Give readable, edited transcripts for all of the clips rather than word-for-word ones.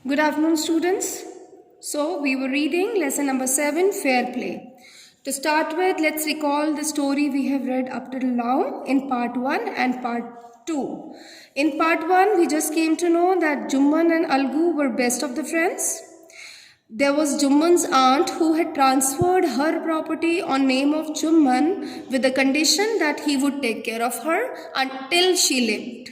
Good afternoon, students. So, we were reading lesson number 7, Fair Play. To start with, let's recall the story we have read up till now in part 1 and part 2. In part 1, we just came to know that Jumman and Algu were best of the friends. There was Jumman's aunt who had transferred her property on name of Jumman with the condition that he would take care of her until she lived.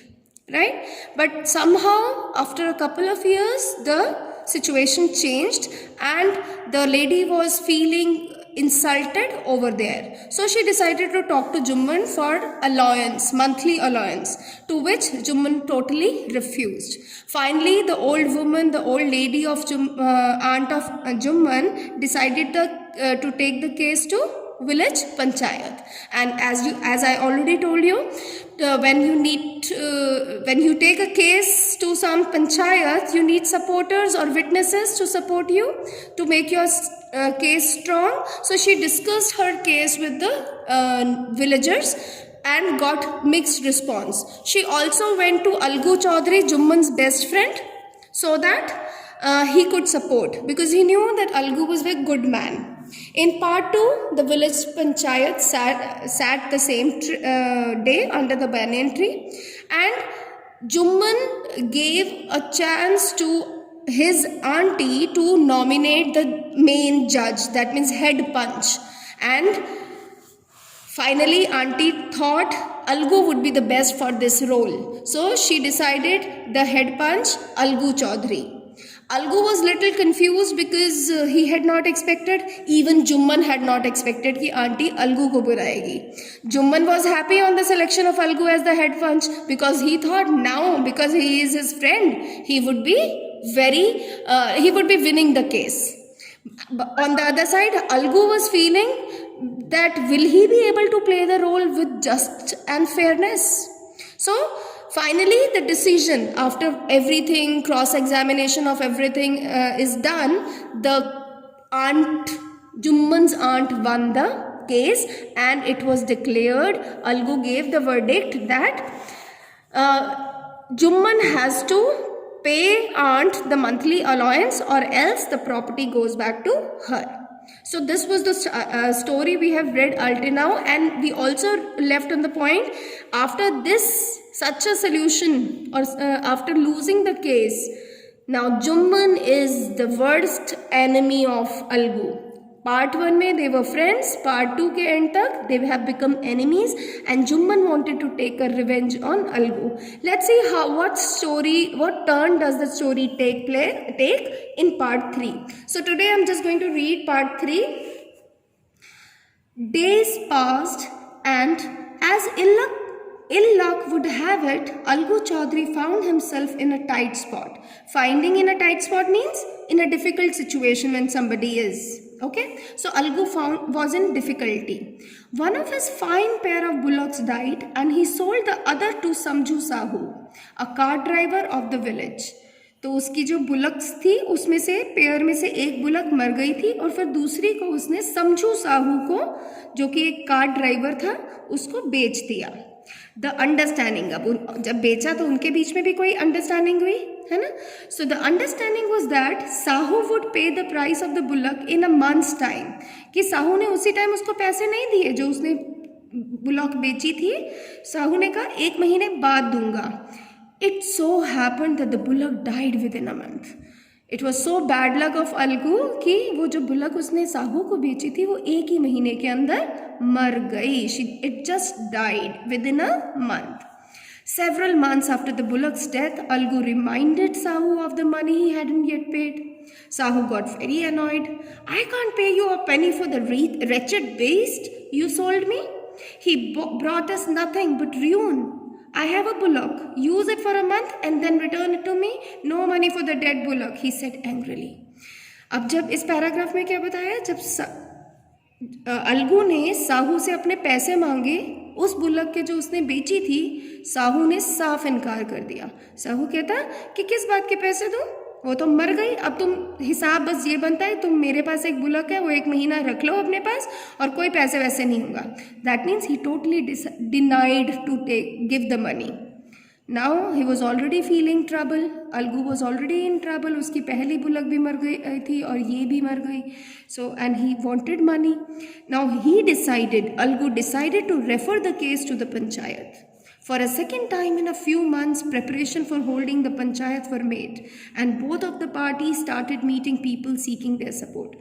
Right? But somehow after a couple of years the situation changed and the lady was feeling insulted over there. So she decided to talk to Jumman for allowance, monthly allowance, to which Jumman totally refused. Finally, the old woman, the old lady of aunt of Jumman decided to take the case to village panchayat. And as I already told you, when you take a case to some panchayat, you need supporters or witnesses to support you to make your case strong. So she discussed her case with the villagers and got mixed response. She also went to Algu Chaudhary, Jumman's best friend, so that he could support, because he knew that Algu was a good man. In part 2, the village panchayat sat the same day under the banyan tree, and Jumman gave a chance to his auntie to nominate the main judge, that means head punch. And finally, auntie thought Algu would be the best for this role. So she decided the head punch, Algu Chaudhary. Algu was little confused because he had not expected, even Jumman had not expected कि auntie Algu को बुलाएगी. Jumman was happy on the selection of Algu as the head punch because he thought now, because he is his friend, he would be winning the case. On the other side, Algu was feeling that will he be able to play the role with just and fairness. So finally, the decision, after everything, cross-examination of everything is done, Jumman's aunt won the case and it was declared, Algu gave the verdict that Jumman has to pay aunt the monthly allowance or else the property goes back to her. So this was the story we have read until now, and we also left on the point, after this such a solution or after losing the case, now Jumman is the worst enemy of Algu. Part 1 mein they were friends, part 2 ke end tak they have become enemies, and Jumman wanted to take a revenge on Algu. Let's see what turn does the story take in part 3. So today I'm just going to read part 3. Days passed, and as ill luck would have it, Algu Chaudhary found himself in a tight spot. Finding in a tight spot means in a difficult situation when somebody is. Okay, so Algu was in difficulty. One of his fine pair of bullocks died, and he sold the other to Samju Sahu, a cart driver of the village. तो उसकी जो bullocks थी उसमें से pair में से एक bullock मर गई थी और फिर दूसरी को उसने समझू साहू को, जो कि एक कार्ट ड्राइवर था, उसको बेच दिया. द अंडरस्टैंडिंग, अब जब बेचा तो उनके बीच में भी कोई अंडरस्टैंडिंग हुई है ना. So the understanding was that Sahu would pay the price of the bullock in a month's time, कि साहू ने उसी टाइम उसको पैसे नहीं दिए जो उसने बुलक बेची थी. साहू ने कहा 1 महीने बाद दूंगा. It so happened that the bullock died within a month. It was so bad luck of Algu कि वो जो बुलक उसने साहू को बेची थी वो 1 ही महीने के अंदर मर गई. It just died within a month. Several months after the bullock's death, Algu reminded Sahu of the money he hadn't yet paid. Sahu got very annoyed. I can't pay you a penny for the wretched beast you sold me. He brought us nothing but ruin. I have a bullock. Use it for a month and then return it to me. No money for the dead bullock, he said angrily. अब जब इस paragraph में क्या बताया, जब अलगू ने साहू से अपने पैसे मांगे उस बुलक के जो उसने बेची थी, साहू ने साफ इनकार कर दिया. साहू कहता कि किस बात के पैसे दूं, वो तो मर गई, अब तुम हिसाब बस ये बनता है, तुम मेरे पास एक बुलक है वो 1 महीना रख लो अपने पास और कोई पैसे वैसे नहीं होगा. That means he totally denied to give the money. Now he was already feeling trouble. Algu was already in trouble. उसकी पहली बुलक भी मर गई थी और ये भी मर गई. So and he wanted money. Now Algu decided to refer the case to the panchayat. For a second time in a few months, preparation for holding the panchayat were made, and both of the parties started meeting people seeking their support.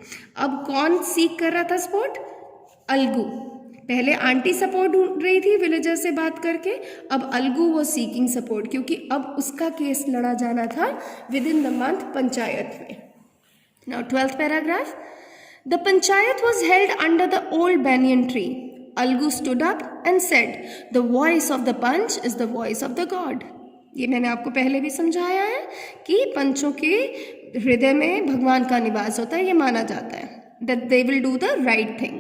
अब कौन सीख कर रहा था support? Algu. पहले aunty support ढूंढ रही थी विलेजर से बात करके, अब अलगू वो सीकिंग सपोर्ट, क्योंकि अब उसका केस लड़ा जाना था within the month panchayat में. Now 12th paragraph. The panchayat was held under the old banyan tree. Algu stood up and said, "The voice of the Panch is the voice of the God." ये मैंने आपको पहले भी समझाया है कि पंचों के हृदय में भगवान का निवास होता है, ये माना जाता है. That they will do the right thing.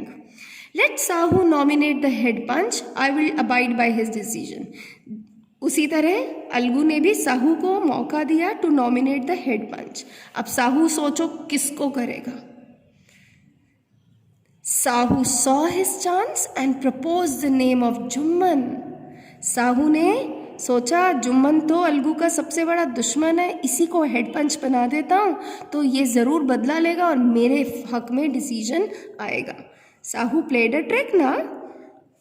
Let Sahu nominate the head Panch. I will abide by his decision. उसी तरह अलगू ने भी साहू को मौका दिया टू नॉमिनेट द हेड पंच. अब साहू सोचो किसको करेगा. Sahu saw his chance and proposed the name of Jumman. Sahu ने सोचा जुम्मन तो अलगू का सबसे बड़ा दुश्मन है, इसी को हेड पंच बना देता हूँ तो ये ज़रूर बदला लेगा और मेरे हक में डिसीजन आएगा. साहू प्लेड अ ट्रिक ना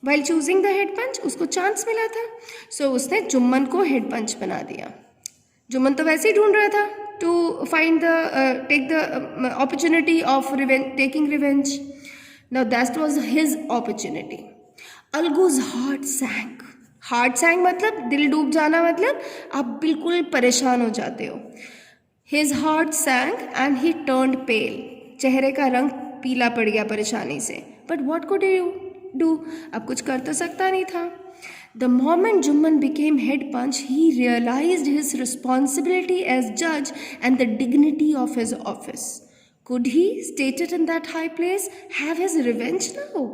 वाइल चूजिंग द हेड पंच. उसको चांस मिला था, सो उसने जुम्मन को हेड पंच बना दिया. जुम्मन तो वैसे ही ढूंढ रहा था to find the take the opportunity of taking revenge. Now that was his opportunity. Algu's heart sank. Heart sank मतलब दिल डूब जाना, मतलब आप बिल्कुल परेशान हो जाते हो. His heart sank and he turned pale. चेहरे का रंग पीला पड़ गया परेशानी से. But what could he do? अब कुछ कर तो सकता नहीं था. The moment Jumman became head punch, he realized his responsibility as judge and the dignity of his office. Could he, stated in that high place, have his revenge now?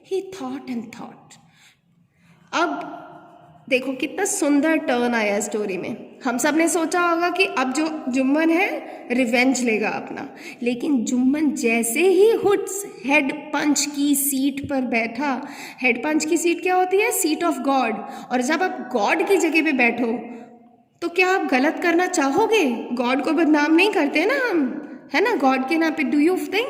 He thought and thought. अब देखो कितना सुंदर turn आया story में. हम सब ने सोचा होगा कि अब जो जुम्मन है रिवेंज लेगा अपना, लेकिन जुम्मन जैसे ही हुड्स हेड पंच की सीट पर बैठा. हेड पंच की सीट क्या होती है? Seat of God. और जब आप गॉड की जगह पे बैठो तो क्या आप गलत करना चाहोगे? गॉड को बदनाम नहीं करते ना हम, है ना, गॉड के नाम पे. Do you think?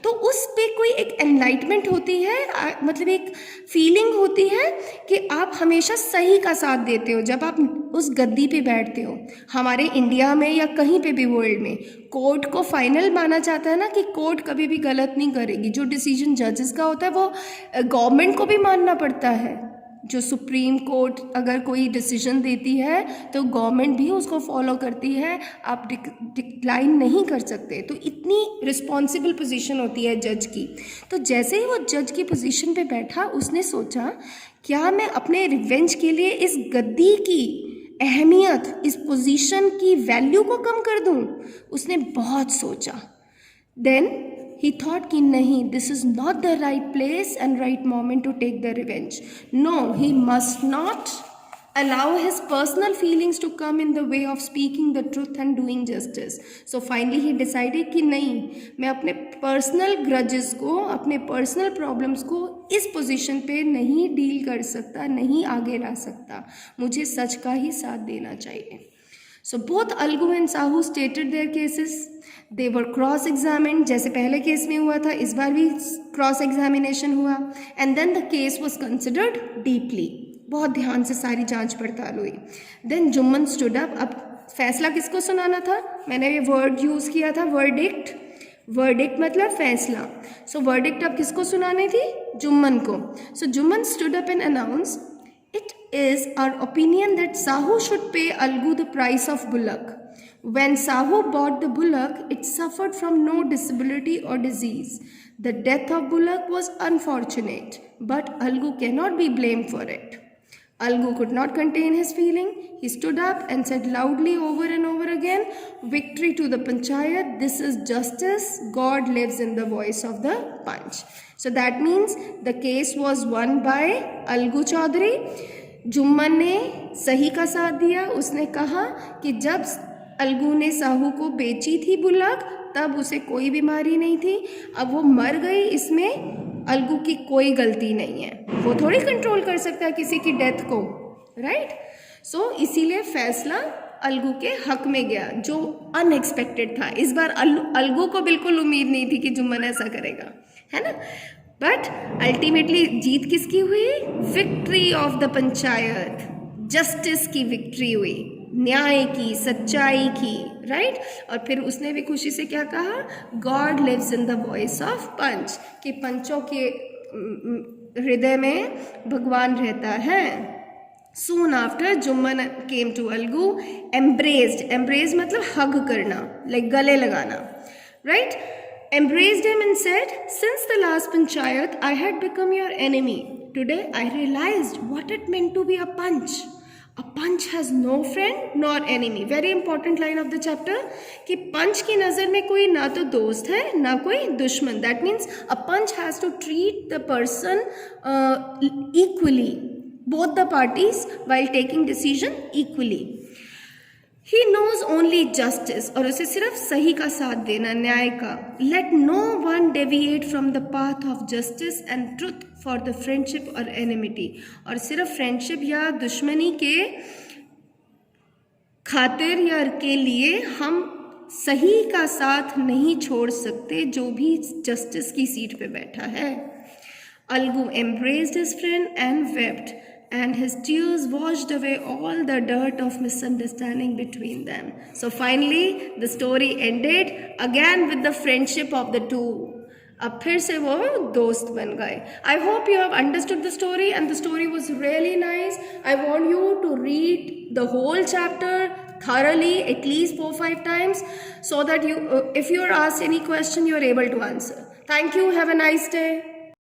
तो उस पे कोई एक एनलाइटमेंट होती है, मतलब एक फीलिंग होती है कि आप हमेशा सही का साथ देते हो जब आप उस गद्दी पे बैठते हो. हमारे इंडिया में या कहीं पे भी वर्ल्ड में कोर्ट को फाइनल माना जाता है ना, कि कोर्ट कभी भी गलत नहीं करेगी. जो डिसीजन जजेस का होता है वो गवर्नमेंट को भी मानना पड़ता है. जो सुप्रीम कोर्ट अगर कोई डिसीजन देती है तो गवर्नमेंट भी उसको फॉलो करती है, आप डिक्लाइन नहीं कर सकते. तो इतनी रिस्पॉन्सिबल पोजीशन होती है जज की. तो जैसे ही वो जज की पोजीशन पे बैठा, उसने सोचा क्या मैं अपने रिवेंज के लिए इस गद्दी की अहमियत, इस पोजीशन की वैल्यू को कम कर दूं. उसने बहुत सोचा. देन he thought कि नहीं, this is not the right place and right moment to take the revenge. No, he must not allow his personal feelings to come in the way of speaking the truth and doing justice. So finally he decided कि नहीं, मैं अपने personal grudges को, अपने personal problems को इस position पे नहीं डील कर सकता, नहीं आगे ला सकता. मुझे सच का ही साथ देना चाहिए. So both Algu and Sahu stated their cases. They were cross examined. जैसे पहले केस में हुआ था, इस बार भी क्रॉस एग्जामिनेशन हुआ. And then the case was considered deeply. बहुत ध्यान से सारी जांच पड़ताल हुई. Then Jumman stood up. अब फैसला किसको सुनाना था? मैंने ये वर्ड यूज़ किया था, वर्डिक्ट. वर्डिक्ट मतलब फैसला. सो वर्डिक्ट अब किसको सुनानी थी? जुम्मन को. So Jumman stood up and announce, "It is our opinion that Sahu should pay Algu the price of bullock. When Sahu bought the bullock, it suffered from no disability or disease. The death of bullock was unfortunate, but Algu cannot be blamed for it." Algu could not contain his feeling. He stood up and said loudly over and over again, "Victory to the panchayat. This is justice. God lives in the voice of the punch." So that means the case was won by Algu Chaudhary. Jumman ने सही का साथ दिया. उसने कहा कि जब अलगू ने साहू को बेची थी बुलक, तब उसे कोई बीमारी नहीं थी. अब वो मर गई, इसमें अलगू की कोई गलती नहीं है. वो थोड़ी कंट्रोल कर सकता है किसी की डेथ को, राइट? सो इसीलिए फैसला अलगू के हक में गया, जो अनएक्सपेक्टेड था। इस बार अलगू को बिल्कुल उम्मीद नहीं थी कि जुम्मन ऐसा करेगा, है ना। बट अल्टीमेटली जीत किसकी हुई? Victory of the panchayat, justice की विक्ट्री हुई, न्याय की, सच्चाई की, राइट। और फिर उसने भी खुशी से क्या कहा? God lives in the voice of panch, कि पंचों के हृदय में भगवान रहता है। Soon after, Jumman came to Algu, embraced मतलब hug करना, like गले लगाना, right? Embraced him and said, since the last panchayat, I had become your enemy. Today, I realized what it meant to be a punch. A punch has no friend nor enemy. Very important line of the chapter, कि पंच की नज़र में कोई ना तो दोस्त है ना कोई दुश्मन. That means a punch has to treat the person equally. Both the parties while taking decision equally. He knows only justice, और उसे सिर्फ सही का साथ देना, न्याय का. Let no one deviate from the path of justice and truth for the friendship or enmity. और सिर्फ फ्रेंडशिप या दुश्मनी के खातिर या के लिए हम सही का साथ नहीं छोड़ सकते, जो भी जस्टिस की सीट पे बैठा है. Algu embraced his friend and wept, and his tears washed away all the dirt of misunderstanding between them. So finally, the story ended again with the friendship of the two. अब फिर से वो दोस्त बन गए. I hope you have understood the story and the story was really nice. I want you to read the whole chapter thoroughly, at least 4-5 times, so that you, if you are asked any question, you are able to answer. Thank you. Have a nice day.